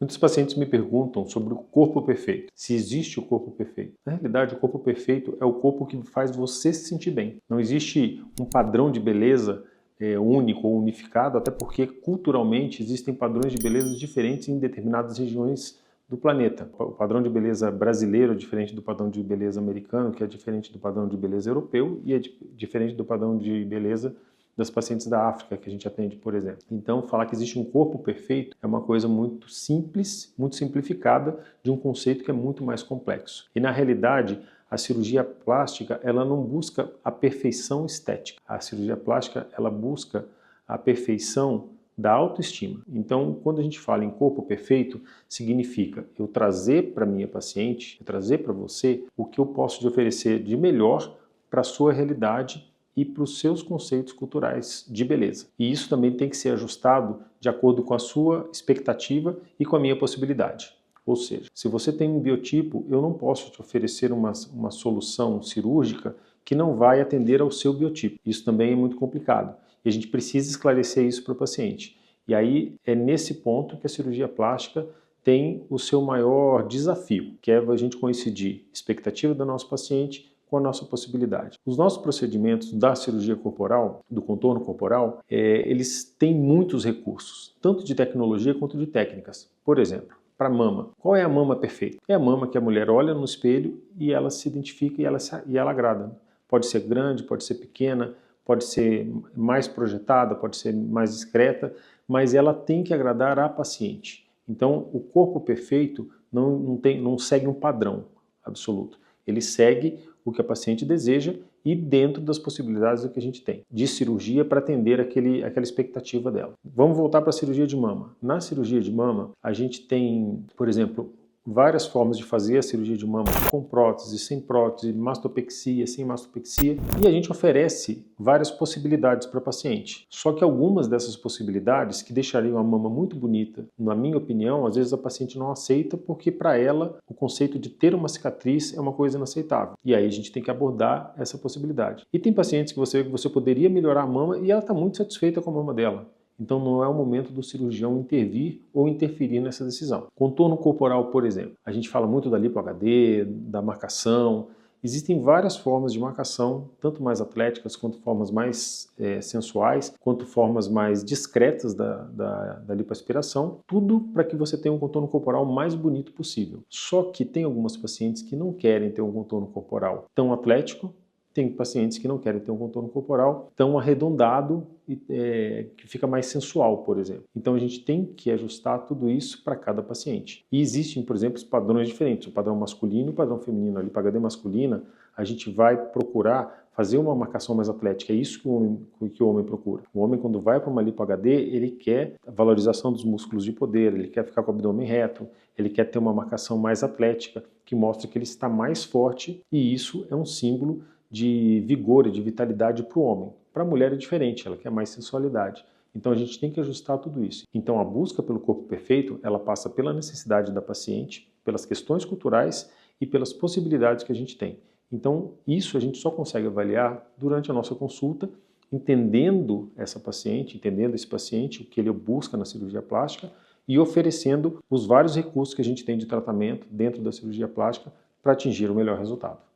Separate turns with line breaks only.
Muitos pacientes me perguntam sobre o corpo perfeito, se existe o corpo perfeito. Na realidade, o corpo perfeito é o corpo que faz você se sentir bem. Não existe um padrão de beleza único ou unificado, até porque culturalmente existem padrões de beleza diferentes em determinadas regiões do planeta. O padrão de beleza brasileiro é diferente do padrão de beleza americano, que é diferente do padrão de beleza europeu e é diferente do padrão de beleza das pacientes da África que a gente atende, por exemplo. Então, falar que existe um corpo perfeito é uma coisa muito simples, muito simplificada de um conceito que é muito mais complexo. E na realidade, a cirurgia plástica, ela não busca a perfeição estética. A cirurgia plástica, ela busca a perfeição da autoestima. Então, quando a gente fala em corpo perfeito, significa eu trazer para minha paciente, eu trazer para você o que eu posso te oferecer de melhor para a sua realidade e para os seus conceitos culturais de beleza. E isso também tem que ser ajustado de acordo com a sua expectativa e com a minha possibilidade. Ou seja, se você tem um biotipo, eu não posso te oferecer uma solução cirúrgica que não vai atender ao seu biotipo. Isso também é muito complicado. E a gente precisa esclarecer isso para o paciente. E aí é nesse ponto que a cirurgia plástica tem o seu maior desafio, que é a gente coincidir a expectativa do nosso paciente com a nossa possibilidade. Os nossos procedimentos da cirurgia corporal, do contorno corporal, eles têm muitos recursos, tanto de tecnologia quanto de técnicas. Por exemplo, para mama. Qual é a mama perfeita? É a mama que a mulher olha no espelho e ela se identifica e ela agrada. Pode ser grande, pode ser pequena, pode ser mais projetada, pode ser mais discreta, mas ela tem que agradar a paciente. Então, o corpo perfeito não segue um padrão absoluto. Ele segue o que a paciente deseja e dentro das possibilidades que a gente tem de cirurgia para atender aquela expectativa dela. Vamos voltar para a cirurgia de mama. Na cirurgia de mama, a gente tem, por exemplo, várias formas de fazer a cirurgia de mama, com prótese, sem prótese, mastopexia, sem mastopexia, e a gente oferece várias possibilidades para o paciente. Só que algumas dessas possibilidades que deixariam a mama muito bonita, na minha opinião, às vezes a paciente não aceita porque para ela o conceito de ter uma cicatriz é uma coisa inaceitável. E aí a gente tem que abordar essa possibilidade. E tem pacientes que você poderia melhorar a mama e ela está muito satisfeita com a mama dela. Então não é o momento do cirurgião intervir ou interferir nessa decisão. Contorno corporal, por exemplo. A gente fala muito da lipo-HD, da marcação. Existem várias formas de marcação, tanto mais atléticas, quanto formas mais sensuais, quanto formas mais discretas da lipoaspiração. Tudo para que você tenha um contorno corporal mais bonito possível. Só que tem algumas pacientes que não querem ter um contorno corporal tão atlético. Tem pacientes que não querem ter um contorno corporal tão arredondado e que fica mais sensual, por exemplo. Então a gente tem que ajustar tudo isso para cada paciente. E existem, por exemplo, os padrões diferentes, o padrão masculino e o padrão feminino. Ali, para a HD masculina, a gente vai procurar fazer uma marcação mais atlética. É isso que o homem procura. O homem, quando vai para uma lipo HD, ele quer a valorização dos músculos de poder, ele quer ficar com o abdômen reto, ele quer ter uma marcação mais atlética, que mostra que ele está mais forte, e isso é um símbolo de vigor e de vitalidade para o homem. Para a mulher é diferente, ela quer mais sensualidade. Então a gente tem que ajustar tudo isso. Então a busca pelo corpo perfeito, ela passa pela necessidade da paciente, pelas questões culturais e pelas possibilidades que a gente tem. Então isso a gente só consegue avaliar durante a nossa consulta, entendendo essa paciente, entendendo esse paciente, o que ele busca na cirurgia plástica e oferecendo os vários recursos que a gente tem de tratamento dentro da cirurgia plástica para atingir o melhor resultado.